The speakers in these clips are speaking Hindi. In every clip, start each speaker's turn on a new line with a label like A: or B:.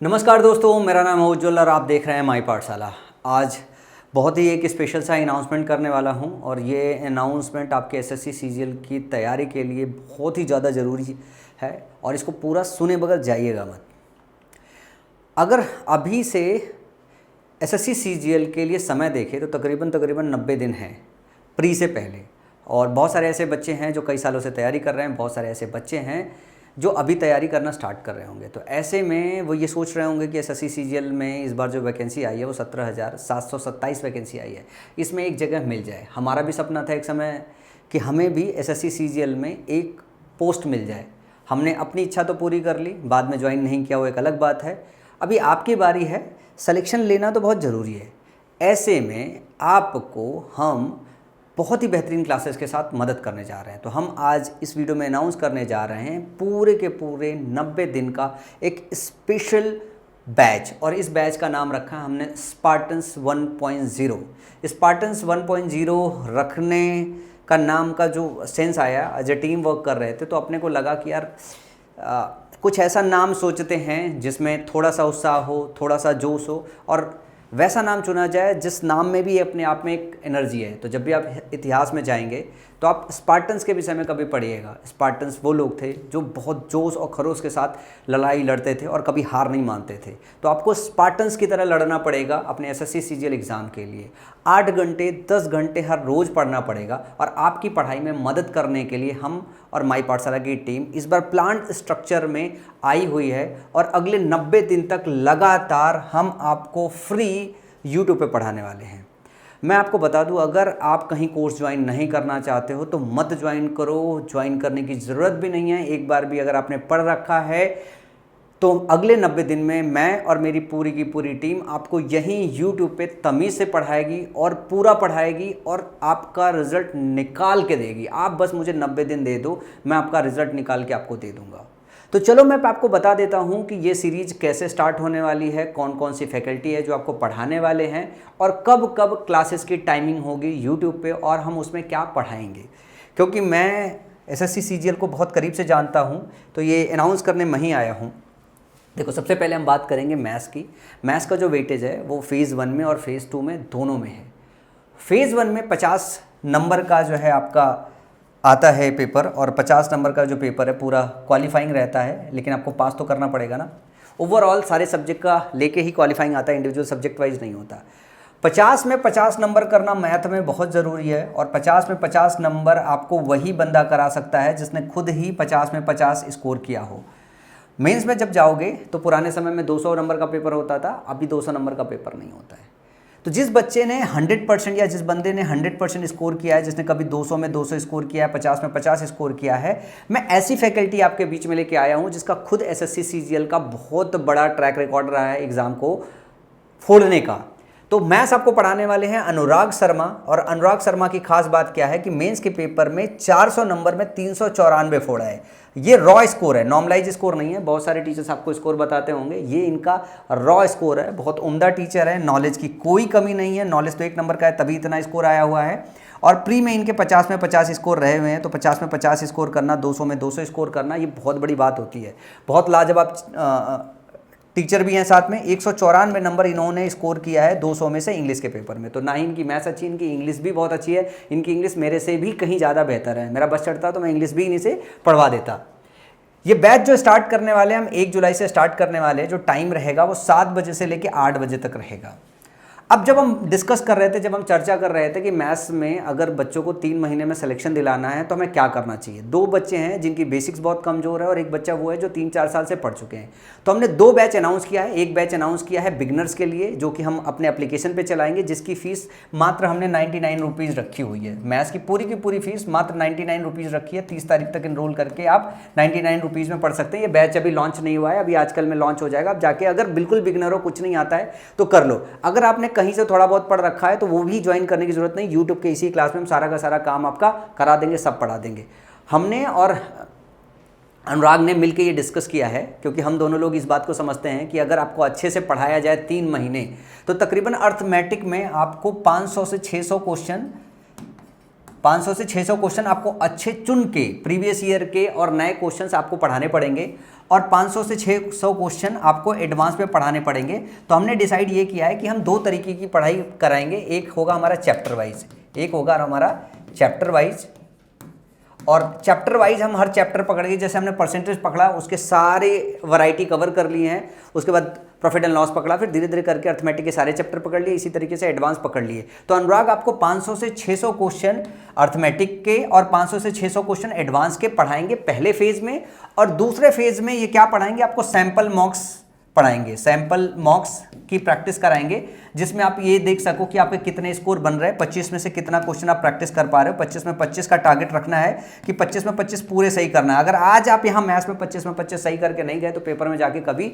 A: नमस्कार दोस्तों, मेरा नाम है उज्ज्वल और आप देख रहे हैं माई पाठशाला। आज बहुत ही एक स्पेशल सा अनाउंसमेंट करने वाला हूं और ये अनाउंसमेंट आपके एसएससी सीजीएल की तैयारी के लिए बहुत ही ज़्यादा ज़रूरी है और इसको पूरा सुने बगैर जाइएगा मत। अगर अभी से एसएससी सीजीएल के लिए समय देखें तो तकरीबन 90 दिन है प्री से पहले, और बहुत सारे ऐसे बच्चे हैं जो कई सालों से तैयारी कर रहे हैं, बहुत सारे ऐसे बच्चे हैं जो अभी तैयारी करना स्टार्ट कर रहे होंगे। तो ऐसे में वो ये सोच रहे होंगे कि एसएससी सीजीएल में इस बार जो वैकेंसी आई है वो 17,727 वैकेंसी आई है, इसमें एक जगह मिल जाए। हमारा भी सपना था एक समय कि हमें भी एसएससी सीजीएल में एक पोस्ट मिल जाए। हमने अपनी इच्छा तो पूरी कर ली, बाद में ज्वाइन नहीं किया वो एक अलग बात है। अभी आपकी बारी है, सिलेक्शन लेना तो बहुत ज़रूरी है। ऐसे में आपको हम बहुत ही बेहतरीन क्लासेस के साथ मदद करने जा रहे हैं। तो हम आज इस वीडियो में अनाउंस करने जा रहे हैं पूरे के पूरे 90 दिन का एक स्पेशल बैच, और इस बैच का नाम रखा है हमने स्पार्टन्स 1.0। स्पार्टन्स 1.0 रखने का नाम का जो सेंस आया, एज ए टीम वर्क कर रहे थे तो अपने को लगा कि यार कुछ ऐसा नाम सोचते हैं जिसमें थोड़ा सा उत्साह हो, थोड़ा सा जोश हो, और वैसा नाम चुना जाए जिस नाम में भी अपने आप में एक एनर्जी है। तो जब भी आप इतिहास में जाएंगे तो आप स्पार्टन्स के विषय में कभी पढ़िएगा। स्पार्टन्स वो लोग थे जो बहुत जोश और खरोश के साथ लड़ाई लड़ते थे और कभी हार नहीं मानते थे। तो आपको स्पार्टन्स की तरह लड़ना पड़ेगा अपने एसएससी सीजीएल एग्ज़ाम के लिए। 8 घंटे 10 घंटे हर रोज़ पढ़ना पड़ेगा, और आपकी पढ़ाई में मदद करने के लिए हम और माई पाठशाला की टीम इस बार प्लान्ड स्ट्रक्चर में आई हुई है, और अगले 90 दिन तक लगातार हम आपको फ्री यूट्यूब पे पढ़ाने वाले हैं। मैं आपको बता दूं, अगर आप कहीं कोर्स ज्वाइन नहीं करना चाहते हो तो मत ज्वाइन करो, ज्वाइन करने की ज़रूरत भी नहीं है। एक बार भी अगर आपने पढ़ रखा है तो अगले 90 दिन में मैं और मेरी पूरी की पूरी टीम आपको यहीं यूट्यूब पे तमीज़ से पढ़ाएगी और पूरा पढ़ाएगी और आपका रिज़ल्ट निकाल के देगी। आप बस मुझे 90 दिन दे दो, मैं आपका रिज़ल्ट निकाल के आपको दे दूँगा। तो चलो मैं आपको बता देता हूँ कि ये सीरीज़ कैसे स्टार्ट होने वाली है, कौन कौन सी फैकल्टी है जो आपको पढ़ाने वाले हैं, और कब कब क्लासेस की टाइमिंग होगी यूट्यूब पे, और हम उसमें क्या पढ़ाएंगे। क्योंकि मैं एसएससी सीजीएल को बहुत करीब से जानता हूँ तो ये अनाउंस करने मैं ही आया हूँ। देखो, सबसे पहले हम बात करेंगे मैथ्स की। मैथ्स का जो वेटेज है वो फेज़ 1 में और फेज़ 2 में दोनों में है। फेज़ 1 में 50 नंबर का जो है आपका आता है पेपर, और 50 नंबर का जो पेपर है पूरा क्वालिफाइंग रहता है, लेकिन आपको पास तो करना पड़ेगा ना। ओवरऑल सारे सब्जेक्ट का लेके ही क्वालिफाइंग आता है, इंडिविजुअल सब्जेक्ट वाइज नहीं होता। 50 में 50 नंबर करना मैथ में बहुत ज़रूरी है, और 50 में 50 नंबर आपको वही बंदा करा सकता है जिसने खुद ही 50 में 50 स्कोर किया हो। मेंस में जब जाओगे तो पुराने समय में 200 नंबर का पेपर होता था, अभी 200 नंबर का पेपर नहीं होता है। तो जिस बच्चे ने 100% या जिस बंदे ने 100% स्कोर किया है, जिसने कभी 200 में 200 स्कोर किया है, 50 में 50 स्कोर किया है, मैं ऐसी फैकल्टी आपके बीच में लेके आया हूं जिसका खुद एसएससी सीजीएल का बहुत बड़ा ट्रैक रिकॉर्ड रहा है एग्ज़ाम को फोड़ने का। तो मैथ्स आपको पढ़ाने वाले हैं अनुराग शर्मा, और अनुराग शर्मा की खास बात क्या है कि मेंस के पेपर में 400 नंबर में 394 फोड़ा है। ये रॉ स्कोर है, नॉर्मलाइज स्कोर नहीं है। बहुत सारे टीचर्स आपको स्कोर बताते होंगे, ये इनका रॉ स्कोर है। बहुत उम्दा टीचर है, नॉलेज की कोई कमी नहीं है, नॉलेज तो 1 नंबर का है तभी इतना स्कोर आया हुआ है। और प्री में इनके 50 में 50 स्कोर रहे हुए हैं, तो 50 में 50 स्कोर करना, 200 में 200 स्कोर करना, ये बहुत बड़ी बात होती है। बहुत लाजवाब टीचर भी हैं साथ में। 194 नंबर इन्होंने स्कोर किया है 200 में से इंग्लिश के पेपर में। तो ना ही इनकी मैथ्स अच्छी, इनकी इंग्लिश भी बहुत अच्छी है। इनकी इंग्लिश मेरे से भी कहीं ज़्यादा बेहतर है। मेरा बस चढ़ता तो मैं इंग्लिश भी इन्हीं से पढ़वा देता। ये बैच जो स्टार्ट करने वाले हैं हम 1 जुलाई से स्टार्ट करने वाले हैं। जो टाइम रहेगा वो 7 बजे से लेकर 8 बजे तक रहेगा। अब जब हम डिस्कस कर रहे थे, जब हम चर्चा कर रहे थे कि मैथ्स में अगर बच्चों को 3 महीने में सिलेक्शन दिलाना है तो हमें क्या करना चाहिए। 2 बच्चे हैं जिनकी बेसिक्स बहुत कमज़ोर है, और एक बच्चा वो है जो 3-4 साल से पढ़ चुके हैं। तो हमने 2 बैच अनाउंस किया है। एक बैच अनाउंस किया है बिगनर्स के लिए, जो कि हम अपने एप्लीकेशन पे चलाएंगे, जिसकी फ़ीस मात्र हमने 99 रुपीज़ रखी हुई है। मैथ्स की पूरी फ़ीस मात्र 99 रुपीज़ रखी है। 30 तारीख तक इनरोल करके आप 99 रुपीज़ में पढ़ सकते हैं। ये बैच अभी लॉन्च नहीं हुआ है, अभी आजकल में लॉन्च हो जाएगा। आप जाके अगर बिल्कुल बिगनर हो, कुछ नहीं आता है तो कर लो। अगर आपने कहीं से थोड़ा बहुत पढ़ रखा है तो वो भी ज्वाइन करने की जरूरत नहीं। यूट्यूब के इसी क्लास में हम सारा का सारा काम आपका करा देंगे, सब पढ़ा देंगे। हमने और अनुराग ने मिलकर ये डिस्कस किया है, क्योंकि हम दोनों लोग इस बात को समझते हैं कि अगर आपको अच्छे से पढ़ाया जाए 3 महीने तो तकरीबन अर्थमेटिक में आपको 500 से 600 क्वेश्चन 500 से 600 क्वेश्चन आपको अच्छे चुन के प्रीवियस ईयर के और नए क्वेश्चंस आपको पढ़ाने पड़ेंगे और 500 से 600 क्वेश्चन आपको एडवांस में पढ़ाने पड़ेंगे। तो हमने डिसाइड ये किया है कि हम 2 तरीके की पढ़ाई कराएंगे, एक होगा हमारा चैप्टर वाइज, एक होगा हमारा चैप्टर वाइज। और चैप्टर वाइज हम हर चैप्टर पकड़ के, जैसे हमने परसेंटेज पकड़ा उसके सारे वैरायटी कवर कर लिए हैं, उसके बाद प्रॉफिट एंड लॉस पकड़ा, फिर धीरे धीरे करके अर्थमेटिक के सारे चैप्टर पकड़ लिए, इसी तरीके से एडवांस पकड़ लिए। तो अनुराग आपको 500 से 600 क्वेश्चन अर्थमेटिक के और 500 से 600 क्वेश्चन एडवांस के पढ़ाएंगे पहले फेज में, और दूसरे फेज में ये क्या पढ़ाएंगे, आपको सैंपल मॉक्स पढ़ाएंगे, सैंपल मॉक्स की प्रैक्टिस कराएंगे, जिसमें आप ये देख सको कि आपके कितने स्कोर बन रहे हैं, 25 में से कितना क्वेश्चन आप प्रैक्टिस कर पा रहे हो। 25 में 25 का टारगेट रखना है कि 25 में 25 पूरे सही करना है। अगर आज आप यहाँ मैथ्स में 25 में 25 सही करके नहीं गए तो पेपर में जाके कभी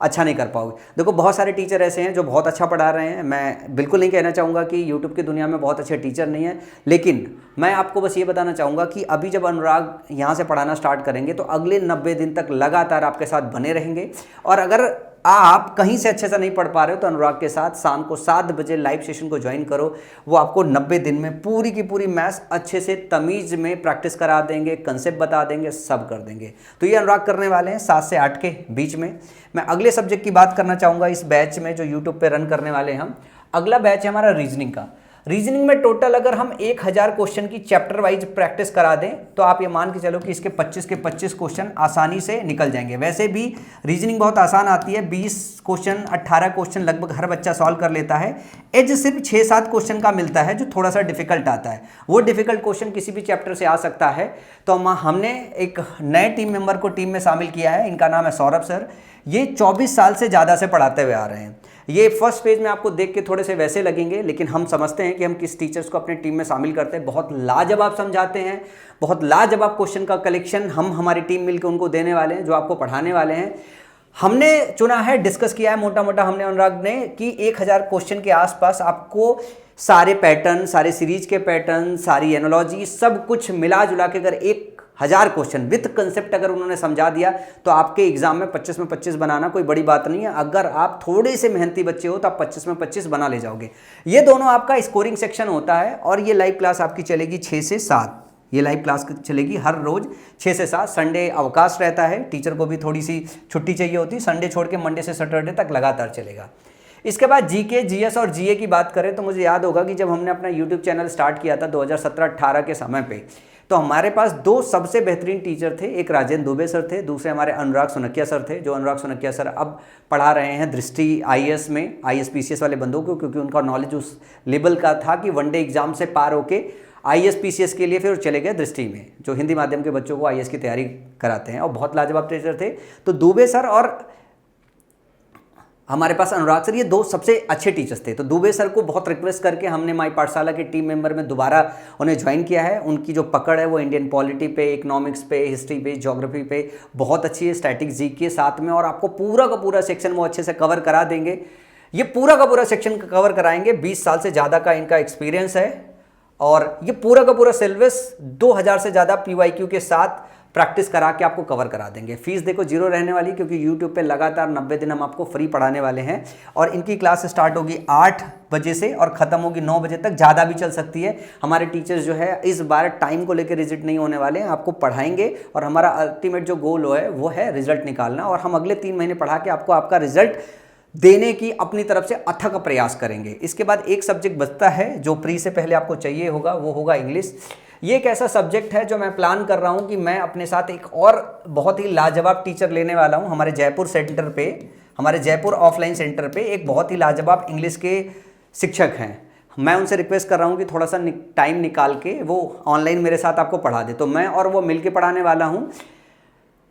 A: अच्छा नहीं कर पाओगे। देखो बहुत सारे टीचर ऐसे हैं जो बहुत अच्छा पढ़ा रहे हैं, मैं बिल्कुल नहीं कहना चाहूँगा कि यूट्यूब की दुनिया में बहुत अच्छे टीचर नहीं है, लेकिन मैं आपको बस ये बताना चाहूँगा कि अभी जब अनुराग यहाँ से पढ़ाना स्टार्ट करेंगे तो अगले 90 दिन तक लगातार आपके साथ बने रहेंगे। और अगर आप कहीं से अच्छे से नहीं पढ़ पा रहे हो तो अनुराग के साथ शाम को 7 बजे लाइव सेशन को ज्वाइन करो, वो आपको 90 दिन में पूरी की पूरी मैथ्स अच्छे से तमीज़ में प्रैक्टिस करा देंगे, कंसेप्ट बता देंगे, सब कर देंगे। तो ये अनुराग करने वाले हैं 7 से 8 के बीच में। मैं अगले सब्जेक्ट की बात करना चाहूँगा इस बैच में जो यूट्यूब पर रन करने वाले हैं हम। अगला बैच है हमारा रीजनिंग का। रीजनिंग में टोटल अगर हम 1000 क्वेश्चन की चैप्टर वाइज प्रैक्टिस करा दें तो आप ये मान के चलो कि इसके 25 के 25 क्वेश्चन आसानी से निकल जाएंगे। वैसे भी रीजनिंग बहुत आसान आती है, 20 क्वेश्चन 18 क्वेश्चन लगभग हर बच्चा सॉल्व कर लेता है। एज सिर्फ 6-7 क्वेश्चन का मिलता है जो थोड़ा सा डिफिकल्ट आता है, वो डिफिकल्ट क्वेश्चन किसी भी चैप्टर से आ सकता है। तो हमने एक नए टीम मेंबर को टीम में शामिल किया है, इनका नाम है सौरभ सर। ये 24 साल से ज़्यादा से पढ़ाते हुए आ रहे हैं। ये फर्स्ट पेज में आपको देख के थोड़े से वैसे लगेंगे, लेकिन हम समझते हैं कि हम किस टीचर्स को अपने टीम में शामिल करते हैं। बहुत लाजवाब समझाते हैं, बहुत लाजवाब क्वेश्चन का कलेक्शन हम हमारी टीम मिलकर उनको देने वाले हैं, जो आपको पढ़ाने वाले हैं। हमने चुना है, डिस्कस किया है मोटा मोटा हमने अनुराग ने कि 1000 क्वेश्चन के आसपास आपको सारे पैटर्न, सारे सीरीज के पैटर्न, सारी एनालॉजी, सब कुछ मिला जुला के अगर 1000 क्वेश्चन विथ कंसेप्ट अगर उन्होंने समझा दिया तो आपके एग्जाम में 25 में 25 बनाना कोई बड़ी बात नहीं है। अगर आप थोड़े से मेहनती बच्चे हो तो आप 25 में 25 बना ले जाओगे। ये दोनों आपका स्कोरिंग सेक्शन होता है और ये लाइव क्लास आपकी चलेगी 6 से 7। ये लाइव क्लास चलेगी हर रोज 6 से 7। संडे अवकाश रहता है, टीचर को भी थोड़ी सी छुट्टी चाहिए होती है। संडे छोड़ के मंडे से सैटरडे तक लगातार चलेगा। इसके बाद जीके, जीएस और जीए की बात करें तो मुझे याद होगा कि जब हमने अपना यूट्यूब चैनल स्टार्ट किया था 2017-18 के समय पे, तो हमारे पास 2 सबसे बेहतरीन टीचर थे। एक राजेंद्र दुबे सर थे, दूसरे हमारे अनुराग सुनकिया सर थे। जो अनुराग सुनकिया सर अब पढ़ा रहे हैं दृष्टि आईएएस में, आईएएस पीसीएस वाले बंदों को, क्योंकि उनका नॉलेज उस लेवल का था कि वनडे एग्जाम से पार होके आईएएस पीसीएस के लिए फिर चले गए दृष्टि में, जो हिंदी माध्यम के बच्चों को आईएएस की तैयारी कराते हैं और बहुत लाजवाब टीचर थे। तो दुबे सर और हमारे पास अनुराग सर, ये 2 सबसे अच्छे टीचर्स थे। तो दुबे सर को बहुत रिक्वेस्ट करके हमने माई पाठशाला के टीम मेंबर में दोबारा उन्हें ज्वाइन किया है। उनकी जो पकड़ है वो इंडियन पॉलिटी पे, इकोनॉमिक्स पे, हिस्ट्री पे, ज्योग्राफी पे बहुत अच्छी है, स्टैटिक जी के साथ में, और आपको पूरा का पूरा सेक्शन वो अच्छे से कवर करा देंगे। ये पूरा का पूरा सेक्शन कवर कराएंगे। 20 साल से ज़्यादा का इनका एक्सपीरियंस है और ये पूरा का पूरा सिलेबस 2000 से ज़्यादा PYQ के साथ प्रैक्टिस करा के आपको कवर करा देंगे। फीस देखो 0 रहने वाली, क्योंकि यूट्यूब पे लगातार 90 दिन हम आपको फ्री पढ़ाने वाले हैं। और इनकी क्लास स्टार्ट होगी 8 बजे से और ख़त्म होगी 9 बजे तक, ज़्यादा भी चल सकती है। हमारे टीचर्स जो है इस बार टाइम को लेकर रिजिट नहीं होने वाले हैं, आपको पढ़ाएंगे और हमारा अल्टीमेट जो गोल है वो है रिजल्ट निकालना। और हम अगले 3 महीने पढ़ा के आपको आपका रिजल्ट देने की अपनी तरफ से अथक प्रयास करेंगे। इसके बाद एक सब्जेक्ट बचता है जो प्री से पहले आपको चाहिए होगा, वो होगा इंग्लिश। ये एक ऐसा सब्जेक्ट है जो मैं प्लान कर रहा हूँ कि मैं अपने साथ एक और बहुत ही लाजवाब टीचर लेने वाला हूँ। हमारे जयपुर सेंटर पे, हमारे जयपुर ऑफलाइन सेंटर पे एक बहुत ही लाजवाब इंग्लिश के शिक्षक हैं। मैं उनसे रिक्वेस्ट कर रहा हूँ कि थोड़ा सा टाइम निकाल के वो ऑनलाइन मेरे साथ आपको पढ़ा दे। तो मैं और वो मिलके पढ़ाने वाला हूँ।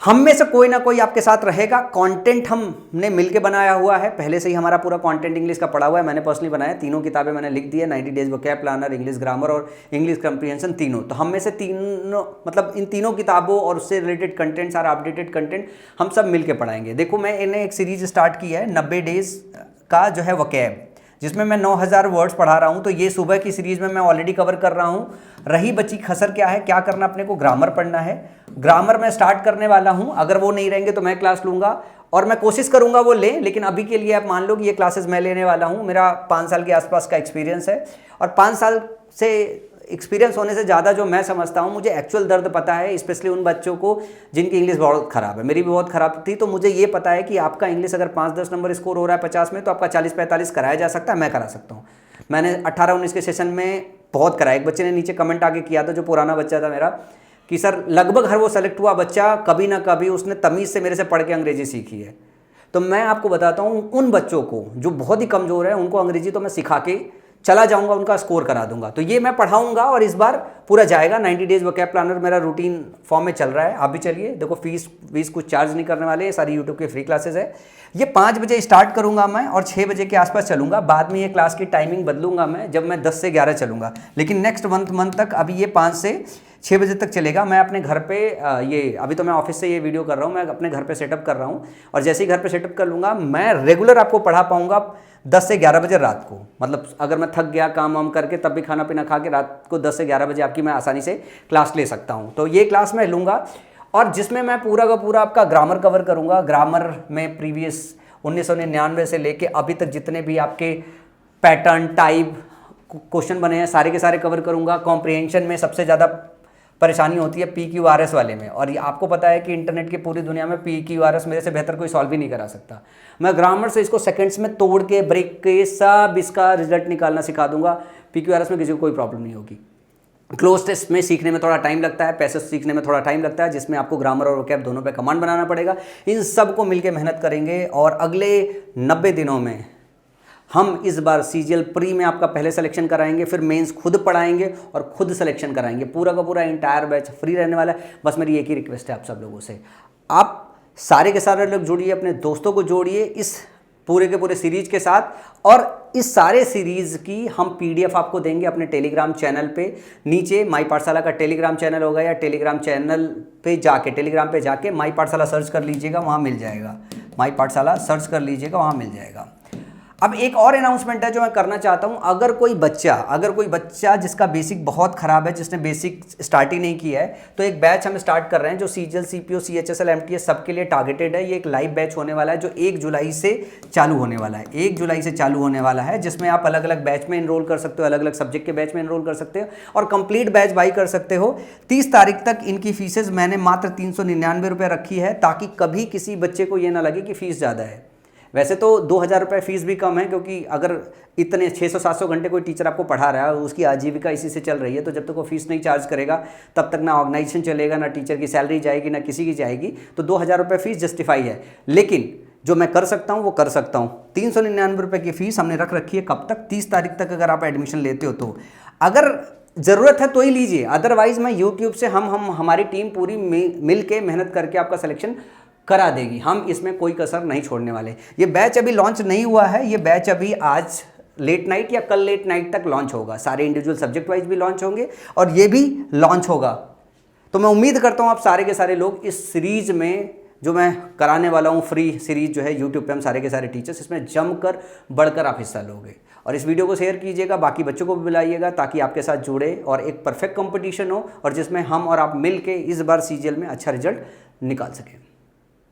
A: हम में से कोई ना कोई आपके साथ रहेगा। कंटेंट हमने मिलके बनाया हुआ है, पहले से ही हमारा पूरा कंटेंट इंग्लिश का पढ़ा हुआ है। मैंने पर्सनली बनाया, 3 किताबें मैंने लिख दी है, 90 days vocab planner, English grammar और इंग्लिश कंप्रीहेंशन, तीनों। तो हम में से तीनों, मतलब इन तीनों किताबों और उससे रिलेटेड कंटेंट, सारा अपडेटेड कंटेंट हम सब मिलके पढ़ाएंगे। देखो मैं इन्हें एक सीरीज स्टार्ट की है 90 डेज का जो है वोकैब, जिसमें मैं 9000 वर्ड्स पढ़ा रहा हूँ। तो ये सुबह की सीरीज में मैं ऑलरेडी कवर कर रहा हूँ। रही बची खसर क्या है, क्या करना अपने को, ग्रामर पढ़ना है। ग्रामर मैं स्टार्ट करने वाला हूँ, अगर वो नहीं रहेंगे तो मैं क्लास लूँगा और मैं कोशिश करूँगा वो लें, लेकिन अभी के लिए आप मान लो कि ये क्लासेस मैं लेने वाला हूँ। मेरा 5 साल के आसपास का एक्सपीरियंस है और 5 साल से एक्सपीरियंस होने से ज़्यादा जो मैं समझता हूँ, मुझे एक्चुअल दर्द पता है, स्पेशली उन बच्चों को जिनकी इंग्लिश बहुत ख़राब है। मेरी भी बहुत ख़राब थी, तो मुझे ये पता है कि आपका इंग्लिश अगर 5-10 नंबर स्कोर हो रहा है 50 में, तो आपका 40-45 कराया जा सकता है, मैं करा सकता हूँ। मैंने 18-19 के सेशन में बहुत कराया। एक बच्चे ने नीचे कमेंट आके किया था, जो पुराना बच्चा था मेरा, कि सर लगभग हर वो सेलेक्ट हुआ बच्चा कभी ना कभी उसने तमीज़ से मेरे से पढ़ के अंग्रेजी सीखी है। तो मैं आपको बताता हूँ, उन बच्चों को जो बहुत ही कमज़ोर है उनको अंग्रेजी तो मैं सिखा के चला जाऊंगा, उनका स्कोर करा दूंगा। तो ये मैं पढ़ाऊंगा और इस बार पूरा जाएगा। 90 डेज वोकैब प्लानर मेरा रूटीन फॉर्म में चल रहा है, आप भी चलिए। देखो फीस कुछ चार्ज नहीं करने वाले, ये सारी यूट्यूब के फ्री क्लासेस है। ये 5 बजे स्टार्ट करूंगा मैं और 6 बजे के आसपास चलूंगा। बाद में ये क्लास की टाइमिंग बदलूंगा मैं, जब मैं 10 से 11 चलूंगा, लेकिन नेक्स्ट मंथ तक अभी ये 5 से 6 बजे तक चलेगा। मैं अपने घर पे ये अभी तो मैं ऑफिस से ये वीडियो कर रहा हूँ, मैं अपने घर पे सेटअप कर रहा हूँ, और जैसे ही घर पे सेटअप कर लूँगा मैं रेगुलर आपको पढ़ा पाऊँगा 10 से 11 बजे रात को। मतलब अगर मैं थक गया काम वाम करके, तब भी खाना पीना खा के रात को 10 से 11 बजे आपकी मैं आसानी से क्लास ले सकता हूँ। तो ये क्लास मैं लूँगा, और जिसमें मैं पूरा का पूरा आपका ग्रामर कवर करूँगा। ग्रामर में प्रीवियस 1999 से लेके अभी तक जितने भी आपके पैटर्न टाइप क्वेश्चन बने हैं सारे के सारे कवर करूँगा। कॉम्प्रिहेंशन में सबसे ज़्यादा परेशानी होती है PQRS वाले में, और ये आपको पता है कि इंटरनेट की पूरी दुनिया में PQRS मेरे से बेहतर कोई सॉल्व ही नहीं करा सकता। मैं ग्रामर से इसको सेकंड्स में तोड़ के ब्रेक के सब इसका रिजल्ट निकालना सिखा दूंगा। PQRS में किसी को कोई प्रॉब्लम नहीं होगी। क्लोज टेस्ट में सीखने में थोड़ा टाइम लगता है, पैसेज सीखने में थोड़ा टाइम लगता है, जिसमें आपको ग्रामर और वोकैब दोनों पे कमांड बनाना पड़ेगा। इन सब को मिलकर मेहनत करेंगे और अगले 90 दिनों में हम इस बार CGL प्री में आपका पहले सिलेक्शन कराएंगे, फिर मेंस खुद पढ़ाएंगे और खुद सिलेक्शन कराएंगे। पूरा का पूरा इंटायर बैच फ्री रहने वाला है। बस मेरी एक ही रिक्वेस्ट है आप सब लोगों से, आप सारे के सारे लोग जोड़िए, अपने दोस्तों को जोड़िए इस पूरे के पूरे सीरीज के साथ, और इस सारे सीरीज़ की हम PDF आपको देंगे अपने टेलीग्राम चैनल पे। नीचे माई पाठशाला का टेलीग्राम चैनल होगा, या टेलीग्राम चैनल पे जाके टेलीग्राम पे जाके माई पाठशाला सर्च कर लीजिएगा, वहाँ मिल जाएगा। माई पाठशाला सर्च कर लीजिएगा, वहाँ मिल जाएगा। अब एक और अनाउंसमेंट है जो मैं करना चाहता हूं। अगर कोई बच्चा जिसका बेसिक बहुत ख़राब है, जिसने बेसिक स्टार्ट ही नहीं किया है, तो एक बैच हम स्टार्ट कर रहे हैं जो CGL CPO CHSL MTS सबके लिए टारगेटेड है। ये एक लाइव बैच होने वाला है जो 1 जुलाई से चालू होने वाला है। 1 जुलाई से चालू होने वाला है, जिसमें आप अलग अलग बैच में इनरोल कर सकते हो, अलग अलग सब्जेक्ट के बैच में इनरोल कर सकते हो और कंप्लीट बैच बाई कर सकते हो। 30 तारीख तक इनकी फीसेज मैंने मात्र 399 रुपये रखी है, ताकि कभी किसी बच्चे को ये ना लगे कि फ़ीस ज़्यादा है। वैसे तो 2000 रुपये फीस भी कम है, क्योंकि अगर इतने 600-700 घंटे कोई टीचर आपको पढ़ा रहा है, उसकी आजीविका इसी से चल रही है, तो जब तक वो फीस नहीं चार्ज करेगा तब तक ना ऑर्गेनाइजेशन चलेगा, ना टीचर की सैलरी जाएगी, ना किसी की जाएगी। तो 2000 रुपये फीस जस्टिफाई है, लेकिन जो मैं कर सकता हूँ वो कर सकता हूँ। 399 रुपये की फ़ीस हमने रख रखी है। कब तक? 30 तारीख तक अगर आप एडमिशन लेते हो तो। अगर ज़रूरत है तो ही लीजिए, अदरवाइज़ मैं यूट्यूब से हमारी टीम पूरी मिल के मेहनत करके आपका सिलेक्शन करा देगी। हम इसमें कोई कसर नहीं छोड़ने वाले। ये बैच अभी लॉन्च नहीं हुआ है, ये बैच अभी आज लेट नाइट या कल लेट नाइट तक लॉन्च होगा। सारे इंडिविजुअल सब्जेक्ट वाइज भी लॉन्च होंगे और ये भी लॉन्च होगा। तो मैं उम्मीद करता हूँ आप सारे के सारे लोग इस सीरीज में जो मैं कराने वाला हूँ, फ्री सीरीज जो है यूट्यूब पे हम सारे के सारे टीचर्स, इसमें जमकर बढ़कर आप हिस्सा लोगे। और इस वीडियो को शेयर कीजिएगा, बाकी बच्चों को भी बुलाइएगा, ताकि आपके साथ जुड़े और एक परफेक्ट कंपटीशन हो, और जिसमें हम और आप मिल के इस बार CGL में अच्छा रिजल्ट निकाल सकें।